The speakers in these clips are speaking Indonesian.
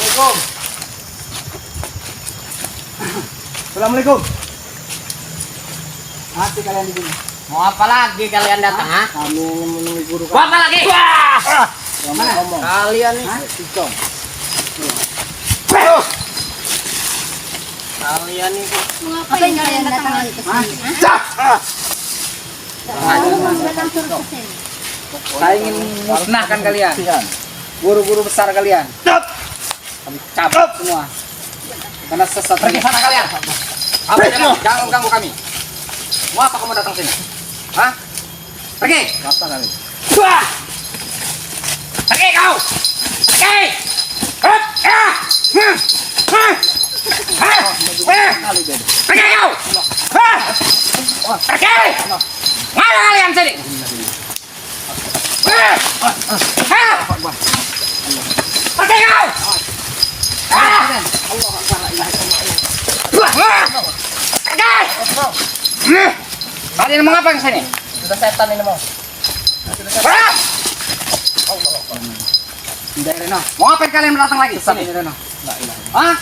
Assalamualaikum. Assalamualaikum. Mati kalian di sini. Mau apa lagi kalian datang, ha? Kami menemui guru. Mau apa lagi? Wah! Yang mana ngomong? Kalian nih. Cicong. Kalian nih. Ngapain kalian datang lagi ke sini? Datang terus ke sini. Saya ingin musnahkan kalian. Guru-guru besar kalian. Kami cabut semua. Karena sesat. Pergi sana kalian. Apa jangan ganggu kami. Mau apa kamu datang sini? Hah? Pergi. Apa kali? Wah! Pergi kau. Pergi. Hup! Ah! Pergi kau. Pergi. Mana kalian sini? Pergi kau. Pergi. Kalian mau ngapain sini? Sudah setan ini mau. Tidak Reno. Mau ngapain kalian datang lagi ke sini? Reno. Hah?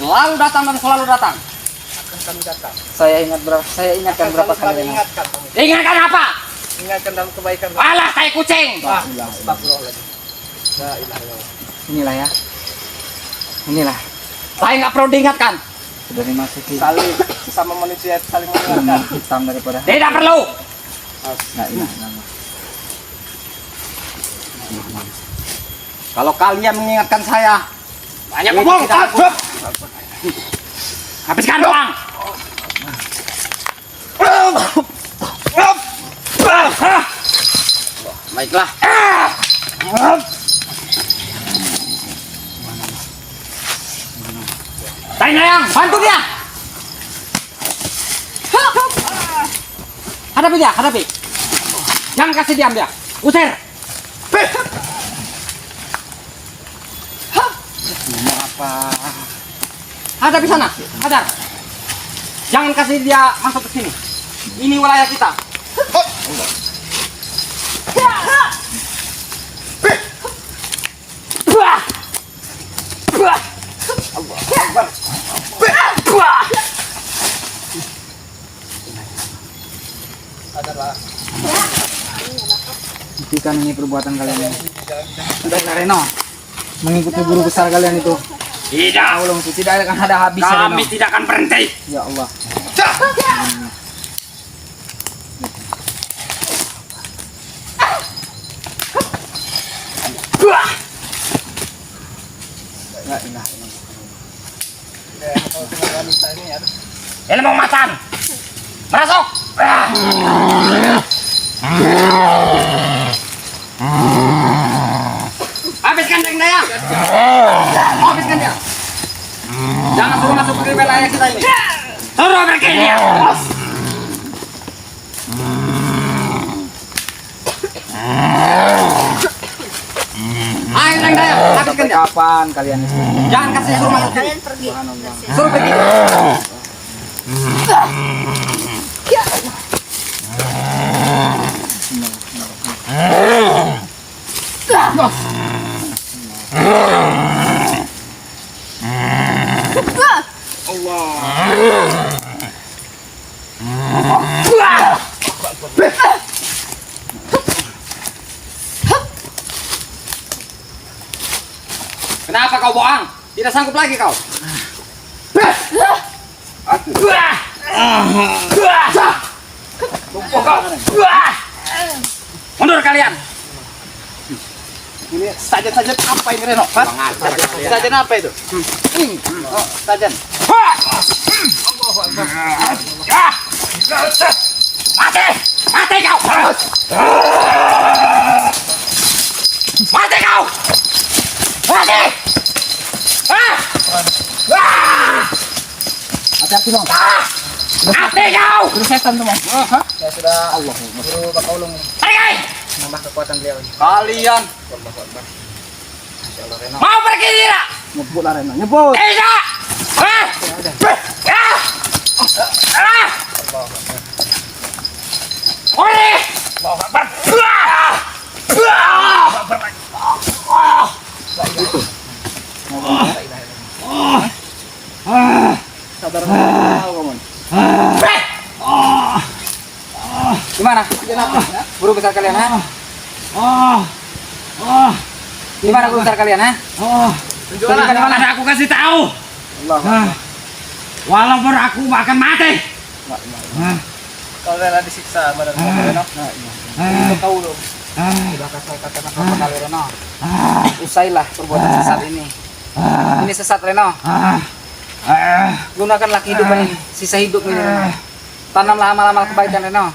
Selalu datang dan selalu datang. Akan kami datang. Saya ingatkan berapa kali Reno. Ingatkan. Ingatkan apa? Ingatkan dalam kebaikan. Alah, tai kucing. Astagfirullahaladzim. La ilaha illallah. Inilah ya. Inilah. Saya nggak perlu diingatkan. Sudah dimasuki. Saling sesama manusia saling mengingatkan. Hitam daripada. Tidak perlu. Kalau kalian mengingatkan saya, banyak ngomong. Habiskan doang. Baiklah. Tanya yang bantu dia. Hadapi dia, hadapi. Jangan kasih diam dia. Usir. Apa? Hadapi sana, hadap. Jangan kasih dia masuk ke sini. Ini wilayah kita. Buah. Buah. Buah. Adalah Hentikan ini perbuatan kalian ini. Sudah Reno. Mengikuti guru besar kalian itu. Tidak. Tolong tidak akan ada habisnya Reno. Kami tidak akan berhenti. Ya Allah. Buah. La ilaha illallah. wanita ini ya. Ilmu macan. Masuk. Habiskan daya. Habiskan dia. Jangan suruh masuk ke wilayah kita ini. Suruh pergi dia. Ayo daya. Habiskan dia. Kapan kalian itu? Jangan kasih suruh masuk sini. Kalian pergi. Suruh pergi. Kenapa kau bohong? Tidak sanggup lagi kau. Mundur kalian. Ini sajen-sajen apa ini Reno? Sajen apa itu? Oh, sajen. Mati! Mati kau! Mati kau! Mati! Hati-hati dong. Mati kau! Guru setan tuh Bang. Ya sudah Allah. Guru Bakaulung Pergi! nambah kekuatan beliau. Kalian mau pergi tidak? Nyebut lah Reno. Nyebut. Tidak! Gimana? Guru besar kalian, ha? Gimana guru besar kalian, ha? Tunjukkan Ada aku kasih tahu. Walaupun aku akan mati. Kalau rela disiksa badan kamu Reno. Kau lu. Sudah kata kali Reno. Usailah perbuatan sesat ini. Ini sesat Reno. Gunakanlah kehidupan ini, sisa hidup ini Reno. Tanamlah amal-amal kebaikan Reno.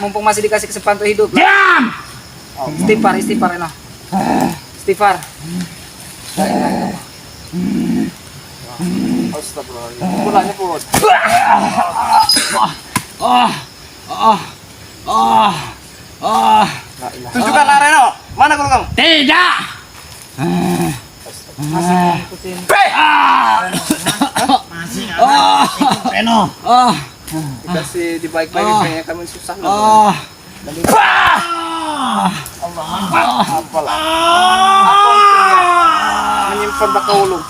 Mumpung masih dikasih kesempatan untuk hidup. Diam. Istighfar Reno. Istighfar. Astagfirullahaladzim. Pulangnya pun. Tunjukkanlah Reno. Mana guru kamu? Tidak. Masih ngikutin. Reno. Dikasih dibaik-baikin kayaknya kami susah loh. Apalah. Apa untungnya menyimpan baka ulung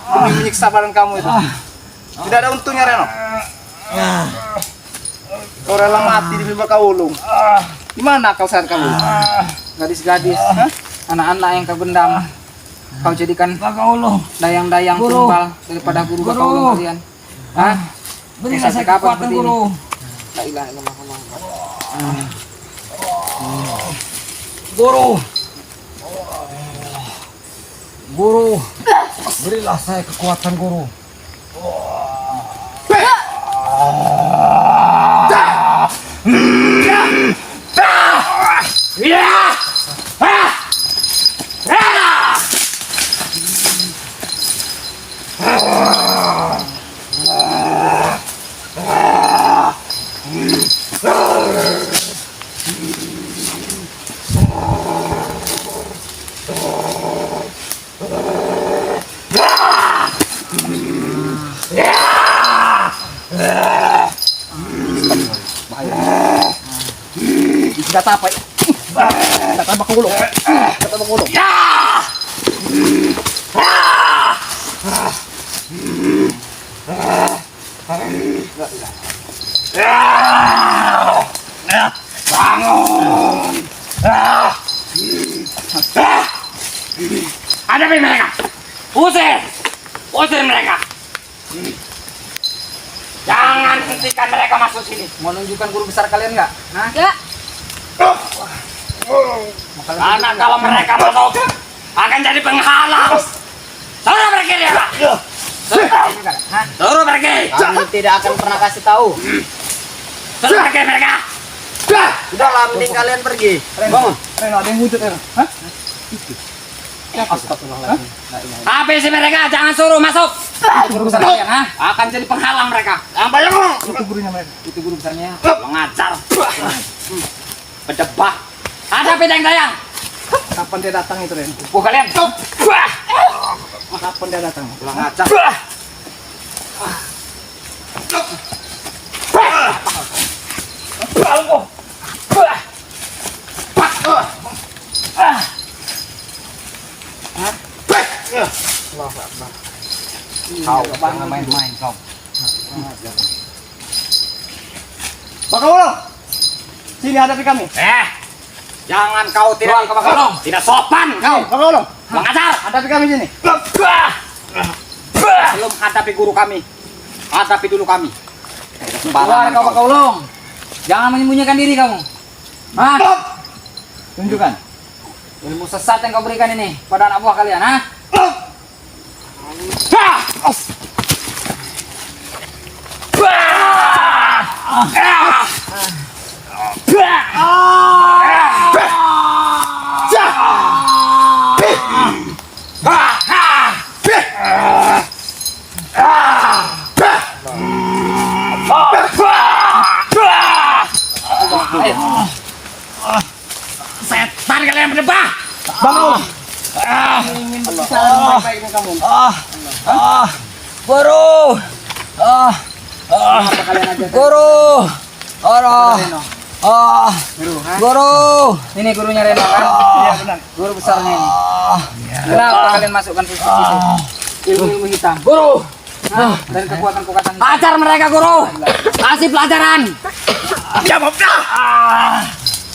demi menyiksa badan kamu itu? Tidak ada untungnya Reno. Kau rela mati demi baka ulung. Gimana akal sehat kamu? Gadis-gadis, anak-anak yang kau gendam, kau jadikan dayang-dayang tumbal daripada guru bakau kalian. Hah? Berilah saya kekuatan guru. La ilaha illallah. Guru, berilah saya kekuatan guru. Kata apa? Kata baka ulung. Kata baka ulung. Bangun. Hadapi mereka. Usir mereka. Jangan hentikan mereka masuk sini. Mau nunjukkan guru besar kalian nggak? Hah? Ya. Karena kalau mereka masuk akan jadi penghalang. Suruh pergi dia. Suruh pergi. Kami tidak akan pernah kasih tahu. Suruh pergi mereka. Sudahlah, mending kalian pergi. Bangun. Reno, ada yang wujud Reno. Hah? Astagfirullahaladzim. Habisi mereka, jangan suruh masuk. Guru besar kalian, ha? Akan jadi penghalang mereka. Itu gurunya mereka. Itu guru besarnya. Mengajar. Berdebah. Hadapi dayang-dayang. Kapan dia datang itu Reno? Kalian. Kapan dia datang? Pulang ajar. Kau jangan main-main kau. Baka ulung. Sini hadapi kami. Jangan kau tidak tidak sopan kau. Baka ulung. Mengajar. Hadapi kami sini. Belum hadapi guru kami. Hadapi dulu kami. Keluar kau baka ulung. Jangan menyembunyikan diri kamu. Hah? Tunjukkan. Ilmu sesat yang kau berikan ini pada anak buah kalian, ha? Setan kalian berdebah. Bangun. Ingin berbicara baik-baik dengan kamu. Guru. Apa kalian aja? Guru. Reno. Guru, ha? Guru. Ini gurunya Reno kan? Iya benar. Guru besarnya ini. Kenapa kalian masukkan sisi-sisi ilmu-ilmu hitam? Guru. Dan kekuatan-kekuatan Ajar mereka guru. Kasih pelajaran.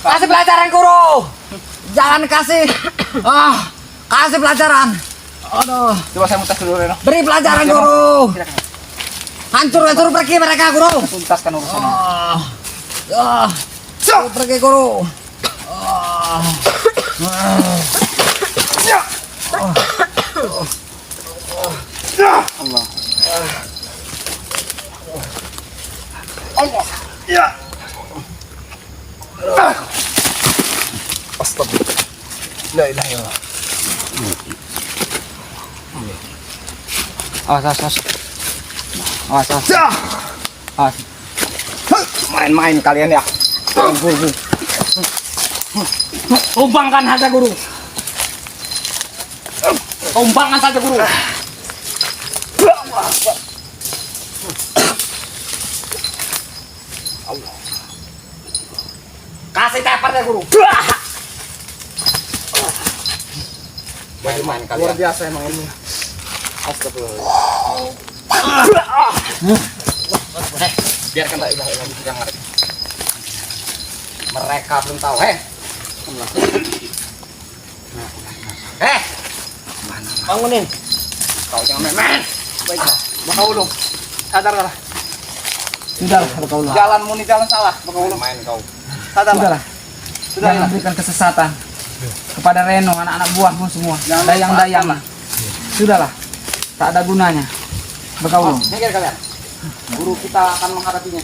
Kasih pelajaran guru. Jangan kasih. Kasih pelajaran. Aduh. Coba saya mutas dulu Reno. Beri pelajaran guru. Hancur suruh pergi mereka guru. Tuntaskan urusan. Suruh pergi guru. Allah. Allah. Ya. Astagfirullah. La ilaha illallah. Awas. Awas. Main-main kalian ya. Guru. Tumbangkan saja guru. Tumbangkan saja guru. Kasih teper deh guru. Main-main kalian. Luar biasa emang ini. Astagfirullah. Biarkan tak ilah lagi sidang mereka. Mereka belum tahu, Bangunin. Kau jangan main-main. Baiklah. Baka ulung. Sadarlah. Sudahlah, Bakaulung. Jalanmu ini jalan salah. Baka ulung. Main kau. Sadarlah. Sudah memberikan kesesatan kepada Reno, anak-anak buahmu semua. Dayang-dayang. Sudahlah. Tak ada gunanya. Bakaulung. Mikir kalian. Guru kita akan menghadapinya.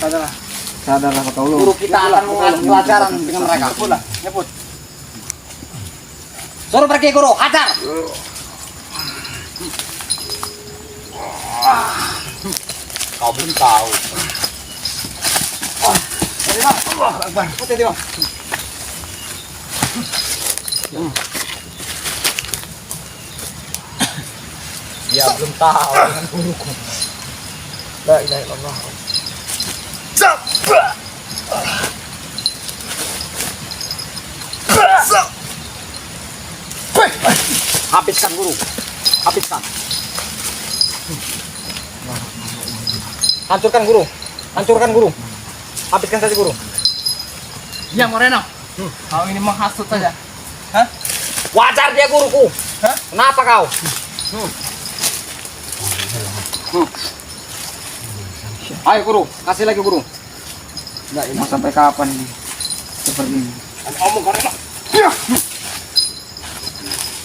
Sadarlah. Sadarlah Bakaulung. Guru kita akan mengasih pelajaran dengan mereka. Nyebut lah. Nyebut. Suruh pergi guru, hajar. Kau belum tahu. Jadi bang. Allah Akbar. Hati-hati bang. Dia belum tahu dengan guruku. La ilaha illallah. Habiskan guru. Habiskan. Hancurkan guru. Hancurkan guru. Habiskan saja guru. Ya Moreno. Kau ini menghasut saja. Wajar dia guruku. Hah? Kenapa kau? Ayo guru, kasih lagi guru. Enggak ini. Mau sampai kapan ini? Seperti ini. Omong karena.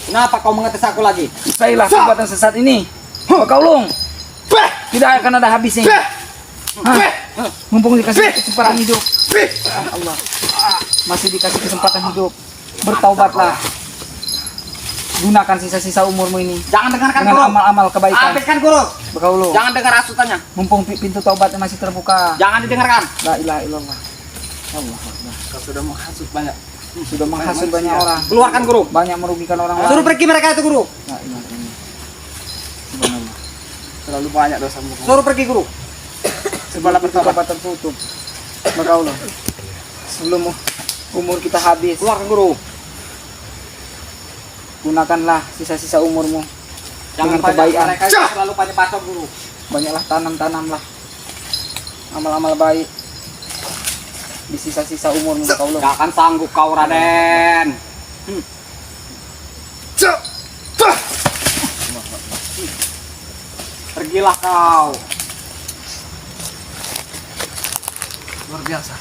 Kenapa kau mengetes aku lagi? Baiklah perbuatan sesat ini. Bakaulung. Tidak akan ada habisnya. Mumpung dikasih kesempatan hidup. Allah. Masih dikasih kesempatan hidup. Bertaubatlah. Gunakan sisa-sisa umurmu ini. Jangan dengarkan Dengan guru. amal-amal kebaikan. Habiskan guru. Bakaulung. Jangan dengar asutannya. Mumpung pintu taubatnya masih terbuka. Jangan didengarkan. La ilaha illallah. Allah Akbar. Kau sudah menghasut banyak. Sudah menghasut banyak orang. Keluarkan guru. Banyak merugikan orang lain. Suruh pergi mereka itu guru. La ilaha illallah. Subhanallah. Terlalu banyak dosamu. Suruh pergi guru. Segala pertaubat tertutup. Bakaulung. Sebelum umur kita habis, Keluarkan guru. gunakanlah sisa-sisa umurmu Jangan dengan banyak kebaikan. mereka itu selalu banyak bacot guru. Banyaklah tanamlah amal-amal baik di sisa-sisa umurmu Bakaulung. Gak akan sanggup kau Raden. Pergilah kau. Luar biasa.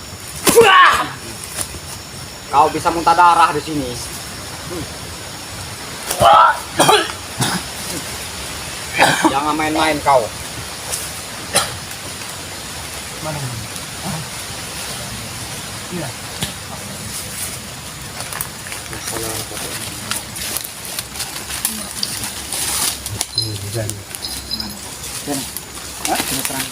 Kau bisa muntah darah di sini. Jangan main-main kau. Mana? Iya. Hah? Coba terang.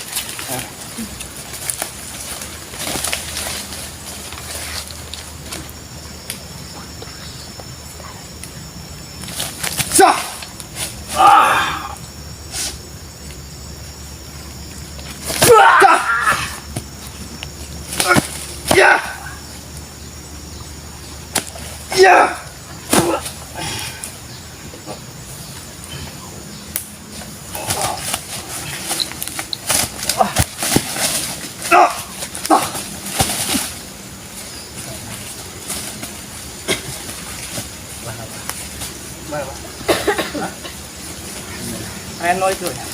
Reno itu ya.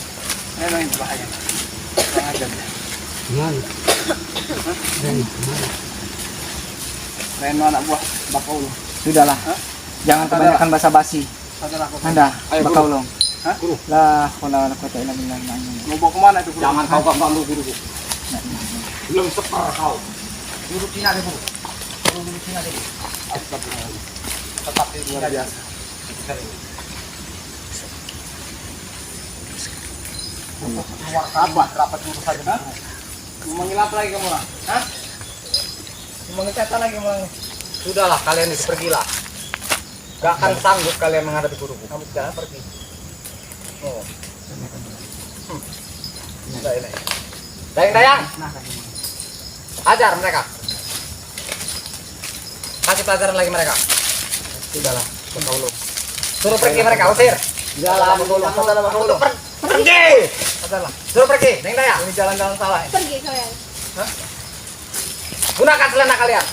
Reno itu bahaya. Kurang ajar dia. Reno anak buah Bakaulung. Sudahlah. Jangan kebanyakan basa-basi. Saudara aku. Anda, Ayo, Bakaulung. Hah? Lah, wala wala quwata illa billah. Mau bawa kemana itu? Guru? Jangan kau ganggu guruku. Belum separ kau. Duduk sini aja, Bu. Duduk sini aja. Astagfirullah. Tetap di luar biasa. Keluar kabar, rapat dulu saja. Hah? Mau manggil apa lagi kamu orang? Hah? Mau manggil setan lagi kamu orang? Sudahlah, kalian itu pergilah. Gak akan sanggup kalian menghadapi guruku. Kamu sekarang pergi. Oh. Sudah ini. Dayang-dayang. Ajar mereka. Kasih pelajaran lagi mereka. Sudahlah, Bakaulung. Suruh pergi mereka, usir. Jalan Bakaulung. Saudara Bakaulung. Pergi. Saudara. Suruh pergi, Dayang-dayang. Ini jalan-jalan salah. Pergi kalian. Gunakan selana kalian.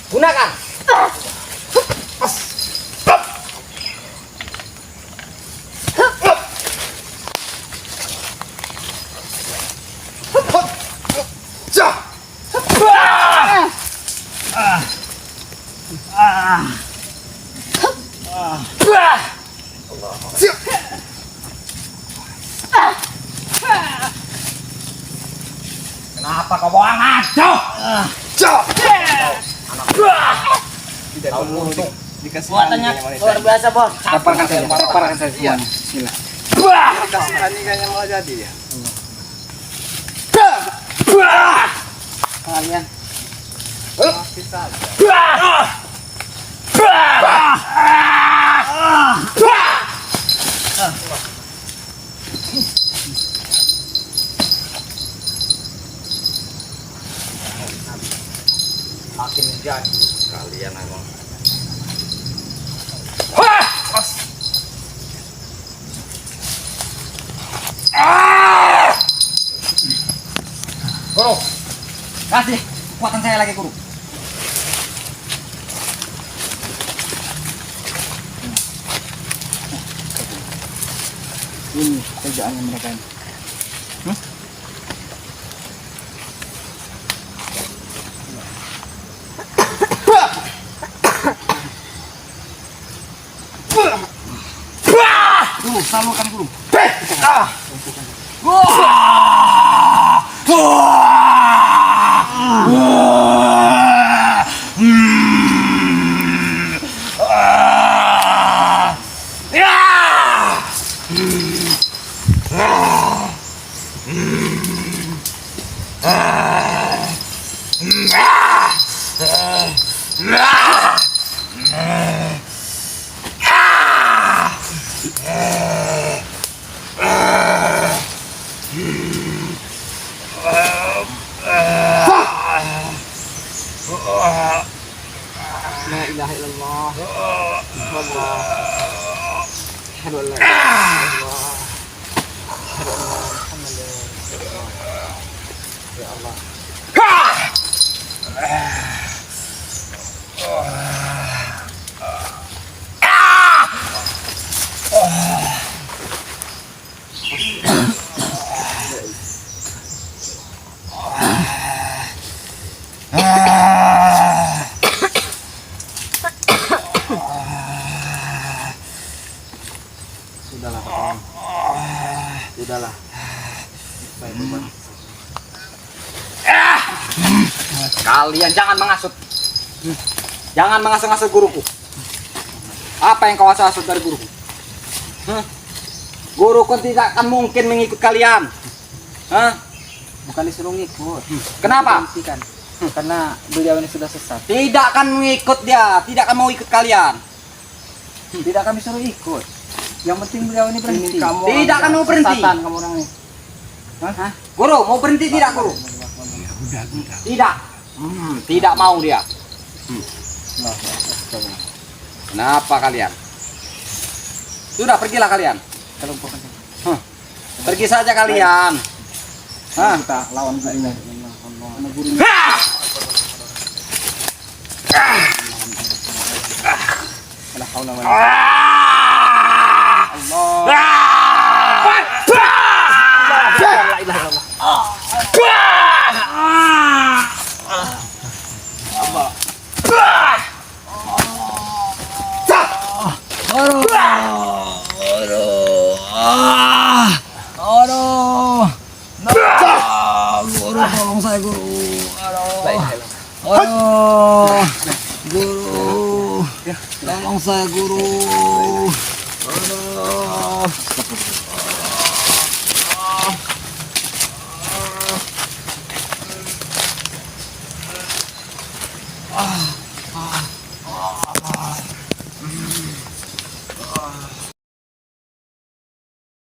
Gunakan. Kenapa kau bohong aja? Tidak perlu dikasih Buatannya luar biasa, Bos. Paparkan saya semuanya. Sila. Dikasih kayaknya malah jadi ya. Kalian. Masih saja. Makin menjadi kalian emang. Guru, kasih kekuatan saya lagi, Guru. Ini kerjaannya mereka ini. Guru, salurkan guru. La ilaha illallah. Wallah. Asyhadu an la ilaha illallah. Asyhadu anna Muhammadan rasulullah. Ya Allah. Sudahlah, Pak. Sudahlah. Baik, Bapak. Kalian jangan mengasut. Jangan mengasut-ngasut guruku. Apa yang kau asut dari guruku? Guruku tidak akan mungkin mengikut kalian. Bukan disuruh ngikut. Kenapa? Hentikan. Karena beliau ini sudah sesat. Tidak akan mengikut dia, tidak akan mau ikut kalian. Tidak kami suruh ikut. Yang penting beliau ini berhenti. Kamu Tidak akan mau berhenti. Sesatan kamu orang ini. Hah? Guru, mau berhenti tidak, Guru? Tidak. Tidak mau dia. Kenapa kalian? Sudah, pergilah kalian. Kelumpukan. Pergi saja kalian. Kita lawan gurunya. Karena gurunya. La haula wala Allah. Tolong saya guru. Aduh. Guru. Tolong saya guru. Aduh.